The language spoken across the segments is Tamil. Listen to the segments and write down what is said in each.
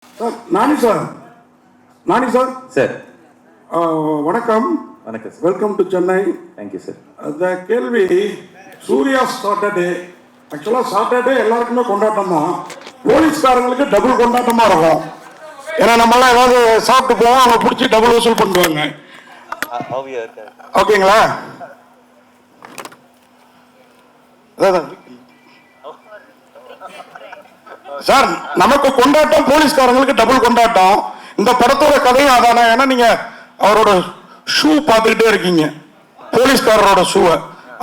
சார் நானி சார் நானி சார் சார் வணக்கம். வணக்கம் sir. Welcome to Chennai. Thank you sir. அந்த கேள்வி சூர்யா சாட்டர்டே, ஆக்சுவலாக சாட்டர்டே எல்லாருக்குமே கொண்டாட்டம் தான். போலீஸ்காரங்களுக்கு டபுள் கொண்டாட்டமாக இருக்கும். ஏன்னா நம்மளாம் ஏதாவது சாப்பிட்டு போவோம், அவங்க பிடிச்சி டபுள் வசூல் பண்ணுவாங்க. ஓகேங்களா? சார் நமக்கு கொண்டாட்டம், போலீஸ்காரங்களுக்கு டபுள் கொண்டாட்டம். இந்த படத்தோட கதையும் அதானே? ஏன்னா நீங்க அவரோட ஷூ பார்த்துக்கிட்டே இருக்கீங்க, போலீஸ்காரரோட ஷூவை.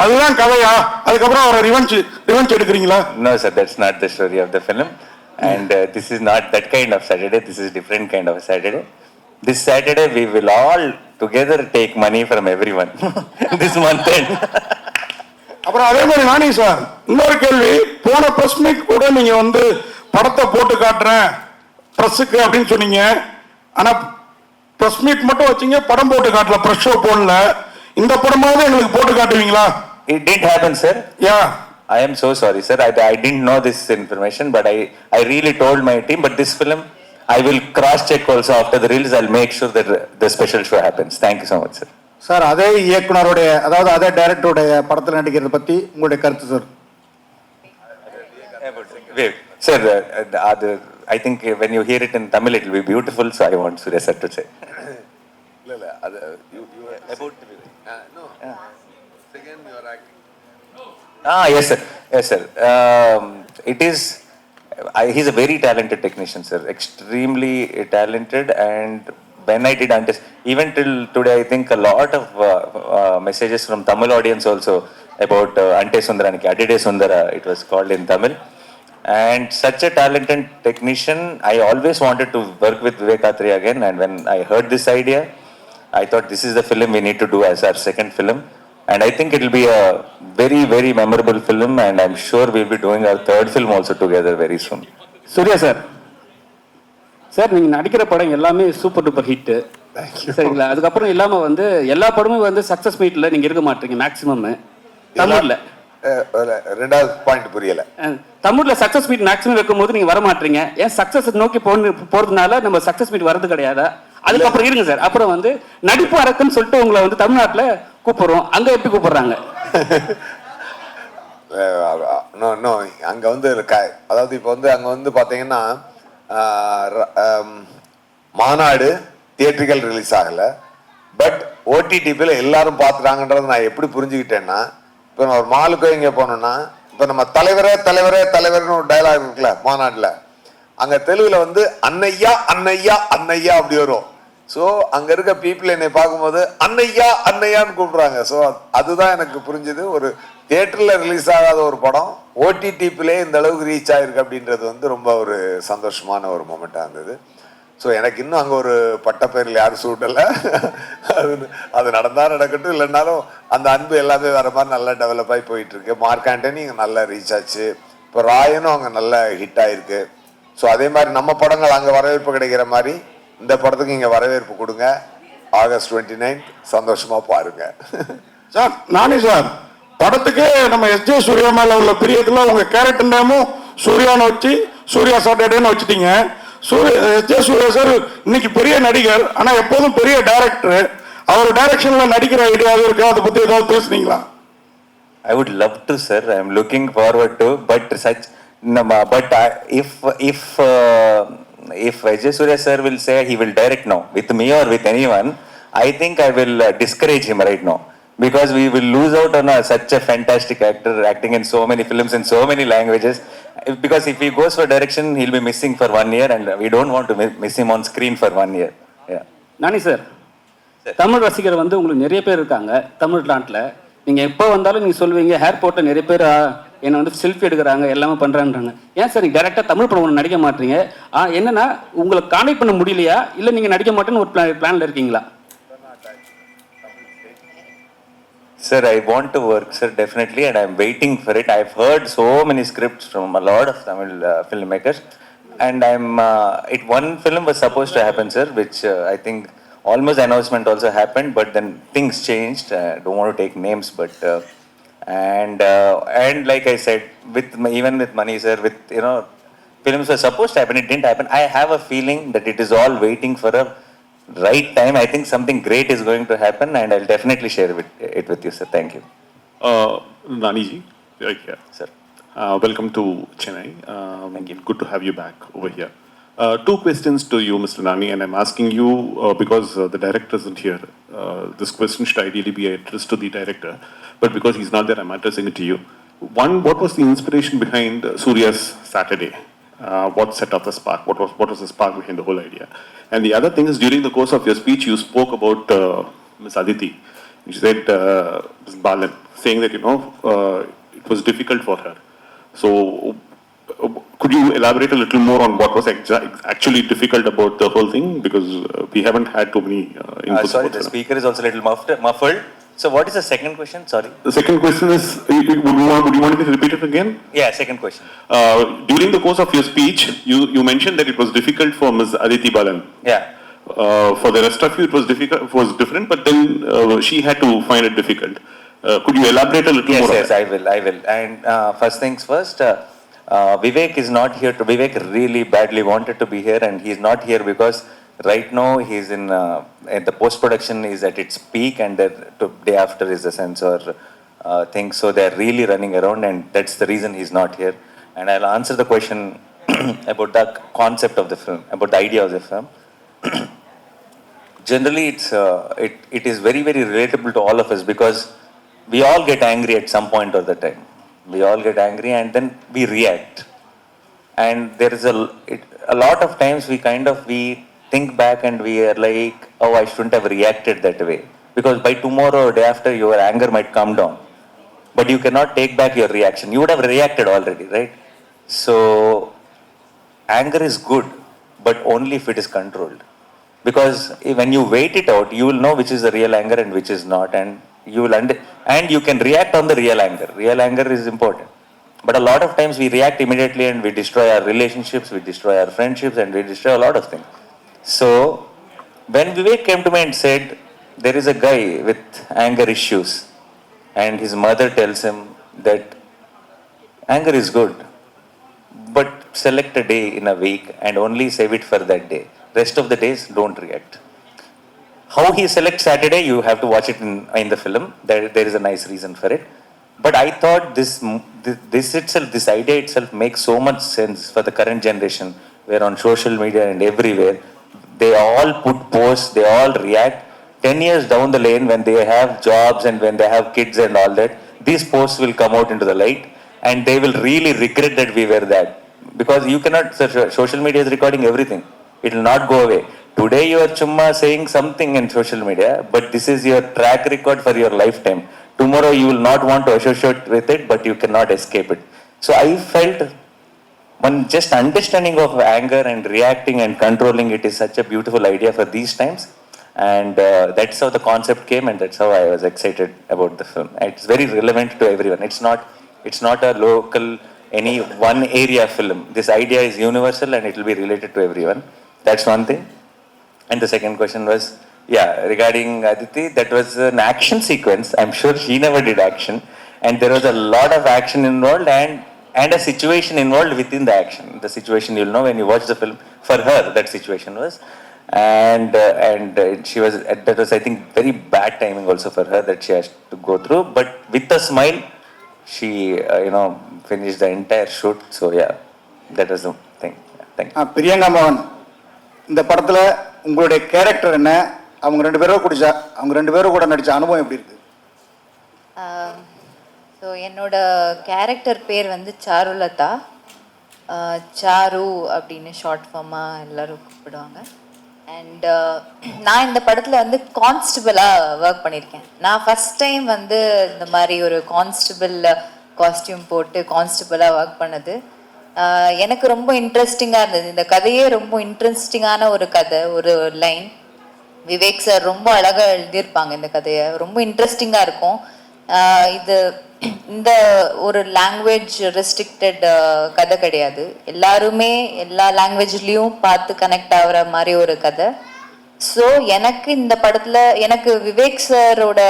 அதுதான் கதையா? அதுக்கப்புறம் அவரை ரிவெஞ்ச் எடுக்கிறீங்களா? No sir, that's not the story of the film. And this is not that kind of Saturday. This is different kind of a Saturday. This Saturday we will all together take money from everyone this month end. அப்புறம் அதே மாதிரி நானி சார், இன்னொரு கேள்வி. போன பிரஸ் மீட் கூட நீங்க வந்து படத்தை போட்டு காட்டுறேன் பிரஸுக்கு அப்படின்னு சொன்னீங்க. ஆனா பிரஸ் மீட் மட்டும் வச்சீங்க, படம் போட்டு காட்டல, பிரஸ் ஷோ போடல. இந்த படமாவது எங்களுக்கு போட்டு காட்டுவீங்களா? It didn't happen sir. Yeah. I am so sorry sir. I didn't know this information, but I really told my team. But this film I will cross check also after the release. I'll make sure that the special show happens. Thank you so much sir. Sir, அதே இயக்குனருடைய, அதாவது அதே டைரக்டருடைய படத்தில் நடிக்கிறத பற்றி உங்களுடைய கருத்து sir? Sir, I think when you hear it in Tamil, it will be beautiful. So I want Surya sir to say. About no. Second, you are acting. Yes sir. Yes sir. It is. He's a very talented technician, sir. Extremely talented. And when I did Antes, even till today, I think a lot of messages from Tamil audience also about Ante Sundaraniki, Adide Sundara, it was called in Tamil. And such a talented technician, I always wanted to work with Vivek Athre again. And when I heard this idea, I thought this is the film we need to do as our second film. And I think it will be a very, very memorable film. And I'm sure we'll be doing our third film also together very soon. Suriya sir, sir நீங்கள் நடிக்கிற படம் எல்லாமே சூப்பர் டூப்பர் ஹிட்டு, சரிங்களா? அதுக்கப்புறம் இல்லாமல் வந்து எல்லா படமும் வந்து சக்ஸஸ் மீட்டில் நீங்கள் இருக்க மாட்டீங்க மேக்ஸிமம். தமிழில் ரெண்டாவது பாயிண்ட் புரியல. தமிழில் சக்ஸஸ் மீட் மேக்ஸிமம் வைக்கும்போது நீங்கள் வர மாட்டீங்க. ஏன் சக்ஸஸ் நோக்கி போகிறதுனால நம்ம சக்ஸஸ் மீட் வரது கிடையாதா? அதுக்கப்புறம் இருங்க சார். அப்புறம் வந்து நடிப்பு அரக்குன்னு சொல்லிட்டு உங்களை வந்து தமிழ்நாட்டில் கூப்பிடுறோம், அங்கே எப்படி கூப்பிடுறாங்க? அங்க வந்து அதாவது இப்போ வந்து அங்க வந்து பாத்தீங்கன்னா மாநாடு தியேட்டரிக்கல் ரிலீஸ் ஆகல, பட் ஓடிடிபியில் எல்லாரும் பார்த்துட்டாங்கன்றது நான் எப்படி புரிஞ்சுக்கிட்டேன்னா, இப்போ நம்ம ஒரு மாலுக்கோ இங்கே போனோம்னா, இப்போ நம்ம தலைவரே தலைவரே தலைவர்னு ஒரு டைலாக் இருக்குல்ல மாநாட்டில், அங்கே தெலுங்குல வந்து அன்னையா அன்னையா அன்னையா அப்படி வரும். ஸோ அங்கே இருக்க பீப்புள் என்னை பார்க்கும்போது அன்னையா அன்னையான்னு கூப்பிடுறாங்க. ஸோ அதுதான் எனக்கு புரிஞ்சுது. ஒரு தியேட்டரில் ரிலீஸ் ஆகாத ஒரு படம் ஓடிடிபிலே இந்த அளவுக்கு ரீச் ஆகிருக்கு அப்படின்றது வந்து ரொம்ப ஒரு சந்தோஷமான ஒரு மூமெண்ட்டாக இருந்தது. ஸோ எனக்கு இன்னும் அங்கே ஒரு பட்டப்பேரில் யாரும் சூட்டலை. அது நடந்தால் நடக்கட்டும், இல்லைன்னாலும் அந்த அன்பு எல்லாமே வேறு மாதிரி நல்லா டெவலப் ஆகி போயிட்டுருக்கு. மார்க் ஆண்டனி இங்கே நல்லா ரீச் ஆச்சு, இப்போ ராயனும் அங்கே நல்ல ஹிட் ஆகிருக்கு. ஸோ அதே மாதிரி நம்ம படங்கள் அங்கே வரவேற்பு கிடைக்கிற மாதிரி இந்த படத்துக்கு இங்கே வரவேற்பு கொடுங்க. ஆகஸ்ட் 29 சந்தோஷமாக பாருங்க. சார் நானி சார், படத்துக்கு நம்ம எஸ்ஜே சூர்யா மேல உள்ள பிரியத்துல உங்க கேரக்டர் நேமும் சூர்யான்னு வச்சு சூர்யா சாட்டர்டேன்னு வச்சுட்டீங்க. எஸ்ஜே சூர்யா சார் இன்னைக்கு பெரிய நடிகர், ஆனா எப்போதும் பெரிய டைரக்டர். அவர் டைரக்ஷன்ல நடிக்கிற ஐடியாவே இருக்கு, அதை பத்தி ஏதாவது பேசுனீங்களா? I would love to sir. I am looking forward to, but if Vijay Surya sir will say he will direct now with me or with anyone, I think I will discourage him right now, because we will lose out on such a fantastic actor acting in so many films in so many languages. Because if he goes for direction, he'll be missing for 1 year, and we don't want to miss him on screen for 1 year. Yeah. Nani sir, Tamil ரசிகர் வந்து உங்களுக்கு நிறைய பேர் இருக்காங்க தமிழ்நாட்டில். நீங்கள் எப்போ வந்தாலும் நீங்கள் சொல்லுவீங்க ஏர்போர்ட்டில் நிறைய பேர் என்னை வந்து செல்ஃபி எடுக்கிறாங்க, எல்லாமே பண்ணுறான்றாங்க. ஏன் சார் நீங்கள் டேரெக்டாக தமிழ் படம் ஒன்று நடிக்க மாட்டீங்க? என்னன்னா உங்களை கான்டெக்ட் பண்ண முடியலையா, இல்லை நீங்கள் நடிக்க மாட்டேன்னு ஒரு பிளானில் இருக்கீங்களா? Sir, I want to work, sir, definitely, and I'm waiting for it. I've heard so many scripts from a lot of Tamil filmmakers, and one film was supposed to happen, sir, which I think almost announcement also happened, but then things changed. I don't want to take names, but and like I said, even with money, sir, with films were supposed to happen, it didn't happen. I have a feeling that it is all waiting for a right time. I think something great is going to happen, and I'll definitely share it with you, sir. Thank you. Nani ji, right here. Sir. Welcome to Chennai. Thank you. Good to have you back over here. Two questions to you, Mr. Nani, and I'm asking you because the director isn't here. This question should ideally be addressed to the director, but because he's not there, I'm addressing it to you. One, what was the inspiration behind Surya's Saturday? What set up the spark? What was the spark behind the whole idea? And the other thing is, during the course of your speech, you spoke about Ms. Aditi. She said, Ms. Balan, saying that, it was difficult for her. So, could you elaborate a little more on what was actually difficult about the whole thing? Because we haven't had too many inputs. Sorry, about the her. speaker is also a little muffled. So, what is the second question? Sorry. The second question is, would you want me to repeat it again? Yeah, second question. During the course of your speech, you mentioned that it was difficult for Ms. Aditi Balan. Yeah. For the rest of you, it was different, but then she had to find it difficult. Could you elaborate a little more? Yes, I will. And first things first, Vivek is not here. Vivek really badly wanted to be here, and he's not here because right now he's in the post-production is at its peak, and the day after is the censor thing. So they're really running around, and that's the reason he's not here. And I'll answer the question about the concept of the film, about the idea of the film. Generally, it is very, very relatable to all of us because we all get angry at some point of the time. We all get angry and then we react. And there is a lot of times we think back and we are like, oh, I shouldn't have reacted that way. Because by tomorrow or day after, your anger might come down. But you cannot take back your reaction. You would have reacted already, right? So, anger is good, but only if it is controlled. Because when you wait it out, you will know which is the real anger and which is not. And you can react on the real anger. Real anger is important. But a lot of times we react immediately and we destroy our relationships, we destroy our friendships, and we destroy a lot of things. So, when Vivek came to me and said, there is a guy with anger issues, and his mother tells him that anger is good, but select a day in a week and only save it for that day. Rest of the days, don't react. How he selects Saturday, you have to watch it in the film. There is a nice reason for it. But I thought this idea itself makes so much sense for the current generation, where on social media and everywhere, they all put posts, they all react. 10 years down the lane, when they have jobs and when they have kids and all that, these posts will come out into the light and they will really regret that we were that. Because you cannot, social media is recording everything. It will not go away. Today you are chumma saying something in social media, but this is your track record for your lifetime. Tomorrow you will not want to associate with it, but you cannot escape it. So I felt one just understanding of anger and reacting and controlling it is such a beautiful idea for these times. And that's how the concept came, and that's how I was excited about the film. It's very relevant to everyone. It's not a local, any one area film. This idea is universal and it will be related to everyone. That's one thing. And the second question was, regarding Aditi, that was an action sequence. I'm sure she never did action. And there was a lot of action involved and a situation involved within the action. The situation you'll know when you watch the film. For her, that situation was. And she was, that was, I think, very bad timing also for her that she has to go through. But with a smile, she, finished the entire shoot. So, that was the thing. Thank you. Priyanka மோகன், இந்த படத்துல உங்களுடைய கேரக்டர் என்ன? அவங்க ரெண்டு பேரும் கூட நடிச்ச அனுபவம் எப்படி இருக்கு? ஸோ என்னோட கேரக்டர் பேர் வந்து சாருலதா. சாரு அப்படின்னு ஷார்ட் ஃபார்மாக எல்லோரும் கூப்பிடுவாங்க. அண்ட் நான் இந்த படத்தில் வந்து கான்ஸ்டபிளாக ஒர்க் பண்ணியிருக்கேன். நான் ஃபஸ்ட் டைம் வந்து இந்த மாதிரி ஒரு கான்ஸ்டபிள் காஸ்டியூம் போட்டு கான்ஸ்டபிளாக ஒர்க் பண்ணது எனக்கு ரொம்ப இன்ட்ரெஸ்டிங்காக இருந்தது. இந்த கதையே ரொம்ப இன்ட்ரெஸ்டிங்கான ஒரு கதை, ஒரு லைன். விவேக் சார் ரொம்ப அழகாக எழுதியிருப்பாங்க இந்த கதையை. ரொம்ப இன்ட்ரெஸ்டிங்காக இருக்கும். இந்த ஒரு லாங்குவேஜ் ரெஸ்ட்ரிக்டட் கதை கிடையாது. எல்லாருமே எல்லா லாங்குவேஜ்லேயும் பார்த்து கனெக்ட் ஆகிற மாதிரி ஒரு கதை. ஸோ எனக்கு இந்த படத்தில் எனக்கு விவேக் சாரோட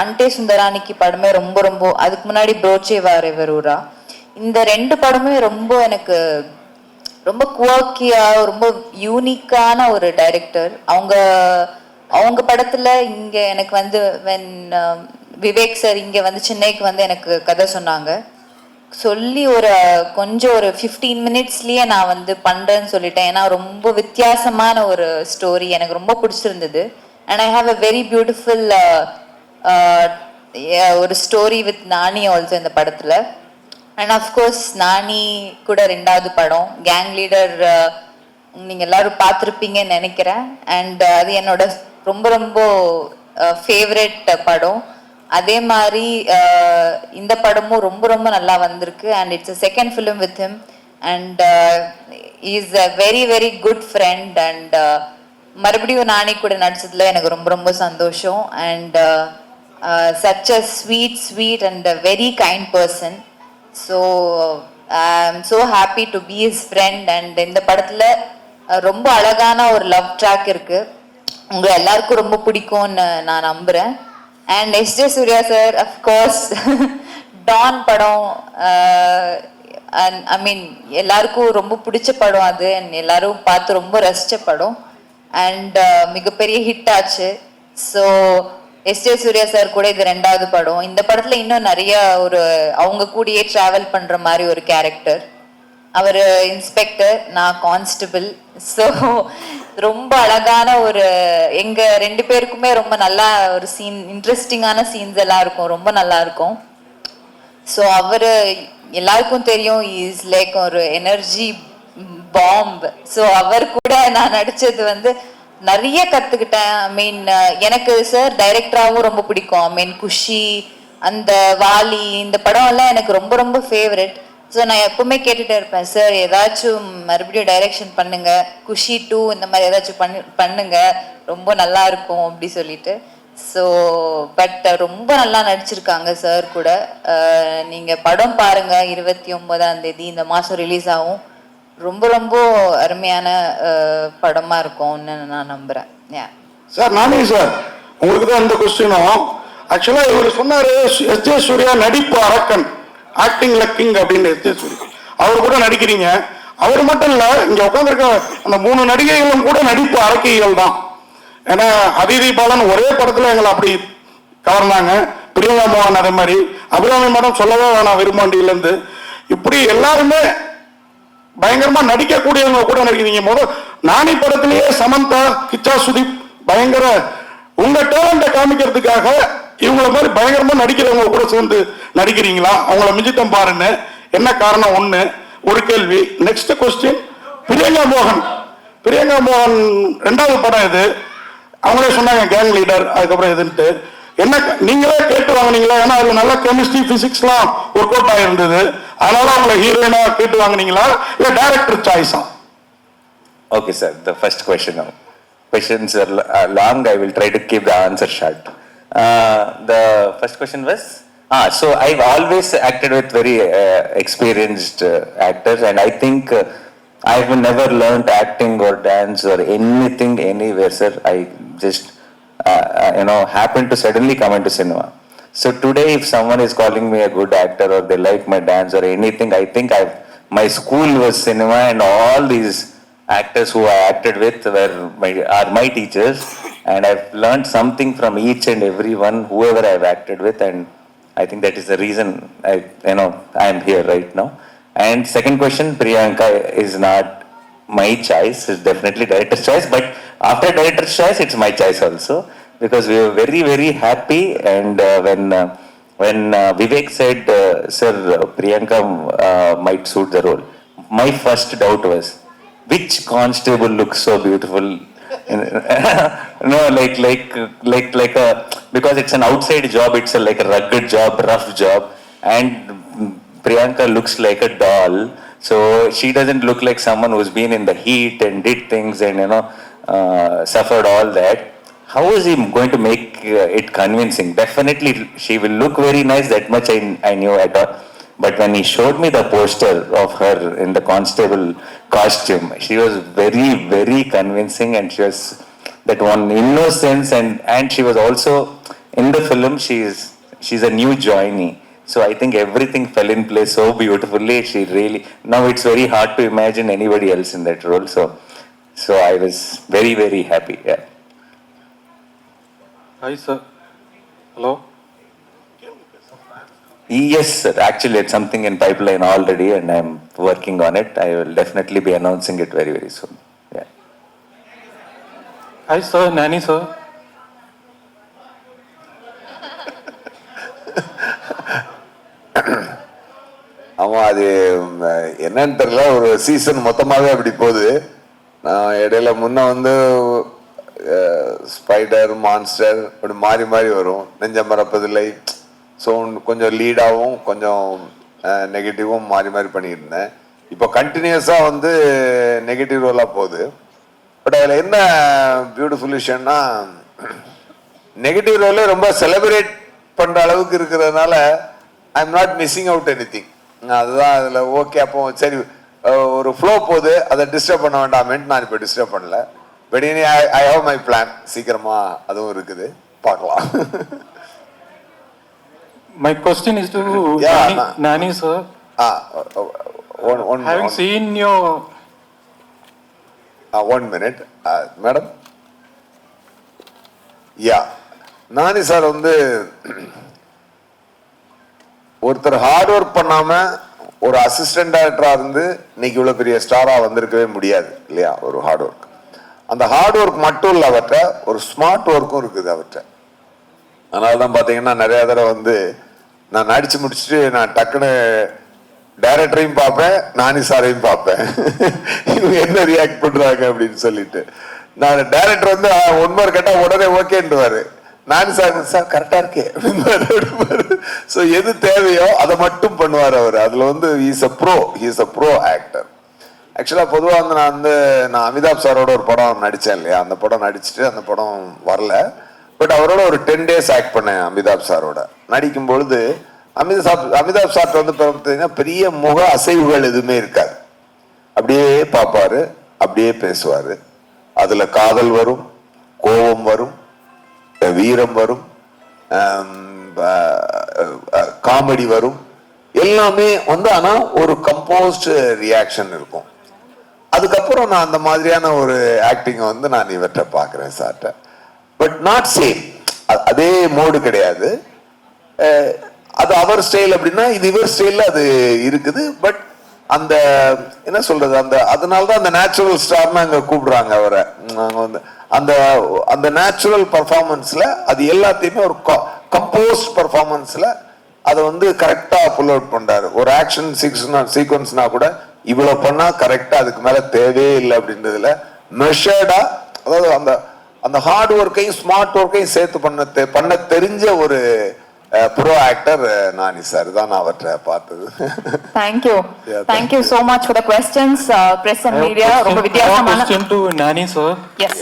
அன்டே சுந்தரானிக்கு படமே ரொம்ப ரொம்ப, அதுக்கு முன்னாடி ப்ரோச்சே வாரே வரூரா, இந்த ரெண்டு படமே ரொம்ப எனக்கு ரொம்ப குவர்க்கியா ரொம்ப யூனிக்கான ஒரு டைரக்டர். அவங்க படத்துல இங்க எனக்கு வந்து வென் விவேக் சார் இங்க வந்து சென்னைக்கு வந்து எனக்கு கதை சொன்னாங்க. சொல்லி கொஞ்சம் ஒரு 15 மினிட்ஸ்லயே நான் வந்து பண்றேன்னு சொல்லிட்டேன். ஏன்னா ரொம்ப வித்தியாசமான ஒரு ஸ்டோரி எனக்கு ரொம்ப பிடிச்சிருந்தது. And I have a very beautiful ஒரு ஸ்டோரி வித் நானி ஆல்சோ இந்த படத்துல. அண்ட் அஃப்கோர்ஸ் நானி கூட 2வது படம் கேங் லீடர் நீங்க எல்லாரும் பார்த்துருப்பீங்கன்னு நினைக்கிறேன். அண்ட் அது என்னோட ரொம்ப ரொம்ப ஃபேவரட் படம். அதே மாதிரி இந்த படமும் ரொம்ப ரொம்ப நல்லா வந்திருக்கு. And it's a second film with him. And is a very very good friend. And மறுபடியும் நானி கூட நடிச்சதுல எனக்கு ரொம்ப ரொம்ப சந்தோஷம். And such a sweet and a very kind person. So I'm so happy to be his friend. And இந்த படத்துல ரொம்ப அழகான ஒரு லவ் ட்ராக் இருக்கு. உங்க எல்லாருக்கும் ரொம்ப பிடிக்கும்னு நான் நம்புறேன். And S J Suriya sir of course Don படம் ஐ மீன் எல்லாருக்கும் ரொம்ப பிடிச்ச படம் அது. அண்ட் எல்லாரும் பார்த்து ரொம்ப ரசிச்ச படம். அண்ட் மிகப்பெரிய ஹிட் ஆச்சு. ஸோ எஸ்ஜே சூர்யா சார் கூட இது 2வது படம். இந்த படத்துல இன்னும் நிறைய அவங்க கூடயே டிராவல் பண்ற மாதிரி ஒரு கேரக்டர். அவர் இன்ஸ்பெக்டர், நான் கான்ஸ்டபிள். ஸோ ரொம்ப அழகான எங்க 2 பேருக்குமே ரொம்ப நல்லா ஒரு சீன், இன்ட்ரெஸ்டிங்கான சீன்ஸ் எல்லாம் இருக்கும், ரொம்ப நல்லா இருக்கும். ஸோ எல்லாருக்கும் தெரியும் இஸ் லைக் ஒரு எனர்ஜி பாம்ப். ஸோ அவர் கூட நான் நடிச்சது வந்து நிறைய கத்துக்கிட்டேன். ஐ மீன் எனக்கு சார் டைரக்டராகவும் ரொம்ப பிடிக்கும். ஐ மீன் குஷி, அந்த வாலி, இந்த படம் எல்லாம் எனக்கு ரொம்ப ரொம்ப ஃபேவரட். ஸோ நான் எப்பவுமே கேட்டுட்டே இருப்பேன், சார் ஏதாச்சும் மறுபடியும் டைரக்ஷன் பண்ணுங்க, குஷி 2 இந்த மாதிரி ஏதாச்சும் பண்ணுங்க, ரொம்ப நல்லா இருக்கும் அப்படி சொல்லிட்டு. ஸோ பட் ரொம்ப நல்லா நடிச்சிருக்காங்க சார் கூட. நீங்க படம் பாருங்க, 29ஆம் தேதி இந்த மாசம் ரிலீஸ் ஆகும். ரொம்ப ரொம்ப அருமையான படமா இருக்கும்னு நான் நம்புறேன். சார் நானே சார் உங்களுக்கு தான் இந்த கொஸ்டினும். ஆக்சுவலா இவர் சொன்னாரு எஸ்ஜே சூர்யா நடிப்பு அரக்கன், ஆக்டிங் லக்கிங் அப்படின்னு. எஸ்ஜே சூர்யா அவர் கூட நடிக்கிறீங்க. அவர் மட்டும் இல்ல, இங்க உட்காந்துருக்க அந்த 3 நடிகைகளும் கூட நடிப்பு அரக்கிகள் தான். ஏன்னா அதிதி பாலன் ஒரே படத்துல எங்களை அப்படி கவர்ந்தாங்க. பிரியங்கா மோகன் அதே மாதிரி, அபிராமி மேடம் சொல்லவே வேணாம், விரும்பாண்டியில இருந்து இப்படி எல்லாருமே பயங்கரமா நடிக்கக்கூடியவங்க கூட நடிக்கிறீங்க. நானி படத்திலேயே சமந்தா, கிச்சா சுதீப் பயங்கர உங்க டேலண்ட காமிக்கிறதுக்காக இவங்களை மாதிரி பயங்கரமா நடிக்கிறவங்க கூட சேர்ந்து நடிக்கிறீங்களா? அவங்கள மிஞ்சித்தம் பாருன்னு என்ன காரணம்? ஒரு கேள்வி. நெக்ஸ்ட் கொஸ்டின், பிரியங்கா மோகன் 2வது படம் இது. அவங்களே சொன்னாங்க கேங் லீடர், அதுக்கப்புறம் எதுன்ட்டு என்ன நீங்களே கேட்டு வாங்கினீங்களா? ஏன்னா அது நல்ல கெமிஸ்ட்ரி பிசிக்ஸ்லாம் ஒர்க் அவுட் ஆயிருந்தது, அதனால அவங்களை ஹீரோயினா கேட்டு வாங்கினீங்களா இல்ல director சாய்ஸா? Okay, sir. The first question now. Questions are long. I will try to keep the answer short. The first question was, so I've always acted with very experienced actors, and I think I've never learned acting or dance or anything anywhere, sir. I just happened to suddenly come into cinema. So today, if someone is calling me a good actor or they like my dance or anything, I think my school was cinema, and all these actors who I acted with are my teachers, and I've learned something from each and every one, whoever I've acted with, and I think that is the reason I am here right now. And second question, Priyanka is not my choice, it's definitely director's choice, but after director's choice, it's my choice also, because we were very very happy. And when Vivek said, sir, Priyanka might suit the role, my first doubt was, which constable looks so beautiful? No, like because it's an outside job, it's like a rugged job, rough job, and Priyanka looks like a doll. So she doesn't look like someone who's been in the heat and did things and suffered all that. How is he going to make it convincing? Definitely she will look very nice, that much I knew at all. But when he showed me the poster of her in the constable costume, she was very very convincing, and she was that one innocence, and she was also in the film, she's a new joinee. So I think everything fell in place so beautifully. She really, now it's very hard to imagine anybody else in that role. So I was very, very happy. Yeah. Hi, sir. Hello. Yes, sir. Actually, it's something in pipeline already, and I'm working on it. I will definitely be announcing it very, very soon. Yeah. Hi, sir. Nani, sir. ஆமா அது என்னன்னு தெரியல, ஒரு சீசன் மொத்தமாவே அப்படி போகுது. நான் இடையில முன்ன வந்து ஸ்பைடர் மான்ஸ்டர் அப்படி மாறி மாறி வரும். நெஞ்ச மறப்பதில்லை, ஸோ கொஞ்சம் லீடாகவும் கொஞ்சம் நெகட்டிவும் மாறி மாறி பண்ணிட்டு இருந்தேன். இப்போ கண்டினியூஸாக வந்து நெகட்டிவ் ரோலாக போகுது. பட் அதில் என்ன பியூட்டிஃபுல் விஷயம்னா, நெகட்டிவ் ரோலே ரொம்ப செலிப்ரேட் பண்ணுற அளவுக்கு இருக்கிறதுனால I am not missing out any thing. அதுதான் அதில் ஓகே. அப்போ சரி ஒரு ஃப்ளோ போகுது, அதை டிஸ்டர்ப் பண்ண வேண்டாமேன்ட்டு நான் இப்போ டிஸ்டர்ப் பண்ணல. பட் இனி ஐ ஹவ் மை பிளான், சீக்கிரமா அதுவும் இருக்குது, பார்க்கலாம். My question is to Yeah, Nani, sir. Having seen your... One minute. Madam, yeah Nani sir வந்து ஒருத்தர் ஹார்ட் ஒர்க் பண்ணாம ஒரு அசிஸ்டன்ட் டைரக்டரா இருந்து இன்னைக்கு இவ்வளவு பெரிய ஸ்டாரா வந்திருக்கவே முடியாது இல்லையா? ஒரு ஹார்ட் ஒர்க். அந்த ஹார்ட் ஒர்க் மட்டும் இல்ல, அவர்கிட்ட ஒரு ஸ்மார்ட் ஒர்க்கும் இருக்குது அவர்கிட்ட. அதனாலதான் பாத்தீங்கன்னா நிறைய தடவை வந்து நான் நடிச்சு முடிச்சுட்டு நான் டக்குன்னு டைரக்டரையும் பார்ப்பேன், நானி சாரையும் பார்ப்பேன், இவங்க என்ன ரியாக்ட் பண்றாங்க அப்படின்னு சொல்லிட்டு. நான் டைரக்டர் வந்து ஒன் மார்க் கேட்டா உடனே ஓகேன்னுவாரு, நானி சார் சார் கரெக்டா இருக்கே அப்படின்னு. ஸோ எது தேவையோ அதை மட்டும் பண்ணுவார் அவர். அதுல வந்து ஹீஸ் அ ப்ரோ ஆக்டர். ஆக்சுவலாக பொதுவாக வந்து நான் அமிதாப் சாரோட ஒரு படம் நடித்தேன் இல்லையா? அந்த படம் நடிச்சுட்டு அந்த படம் வரல. பட் அவரோட ஒரு 10 days ஆக்ட் பண்ணேன் அமிதாப் சாரோட. நடிக்கும் பொழுது அமிதாப் சார்ட்ட வந்து பார்த்தீங்கன்னா பெரிய முக அசைவுகள் எதுவுமே இருக்காது. அப்படியே பார்ப்பாரு, அப்படியே பேசுவார். அதில் காதல் வரும், கோபம் வரும், வீரம் வரும், காமெடி வரும், எல்லாமே வந்து ஆனால் ஒரு கம்போஸ்ட் ரியாக்ஷன் இருக்கும். அதுக்கப்புறம் நான் அந்த மாதிரியான ஒரு ஆக்டிங்கை வந்து நான் இவற்றை பார்க்குறேன் சார்ட்ட. பட் நாட் சேம், அதே மோடு கிடையாது. அது அவர் ஸ்டைல் அப்படின்னா இது இவர் ஸ்டைலில் அது இருக்குது. பட் அந்த என்ன சொல்றது, அதனாலதான் அந்த நேச்சுரல் ஸ்டார்னு அங்கே கூப்பிடுறாங்க அவரை. அங்கே வந்து அந்த நேச்சுரல் பர்ஃபார்மன்ஸ்ல அது எல்லாத்தையுமே ஒரு கம்போஸ்ட் பர்ஃபார்மன்ஸ்ல அதை வந்து கரெக்டா புல் அவுட் பண்றாரு. ஒரு ஆக்ஷன் சீக்வன்ஸ்னா கூட இவ்வளவு பண்ணா கரெக்டா, அதுக்கு மேல தேவையே இல்லை அப்படின்றதுல மெஷர்டா, அதாவது அந்த ஹார்ட் ஒர்க்கையும் ஸ்மார்ட் ஒர்க்கையும் சேர்த்து பண்ண தெரிஞ்ச ஒரு ப்ரோ ஆக்டர் நானி சார் தான் நான் அவற்றை பார்த்தது. Thank you so much for the questions, press and media. ரொம்ப வித்தியாசமான question to Nani, sir. Yes.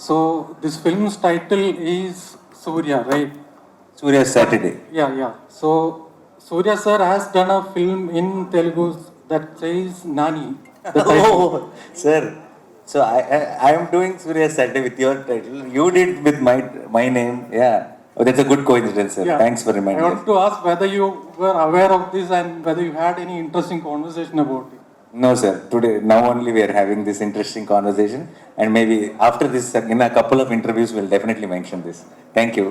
So this film's title is Surya, right? Surya Saturday. Yeah. So Surya sir has done a film in Telugu that says Nani. The title. Oh, sir. So I am doing Surya Saturday with your title. You did with my name. Yeah. Oh, that's a good coincidence, sir. Yeah. Thanks for reminding I us. want to ask whether you were aware of this and whether you had any interesting conversation about it. No, sir. Today, now only we are having this interesting conversation, and maybe after this, in a couple of interviews, we'll definitely mention this. Thank you.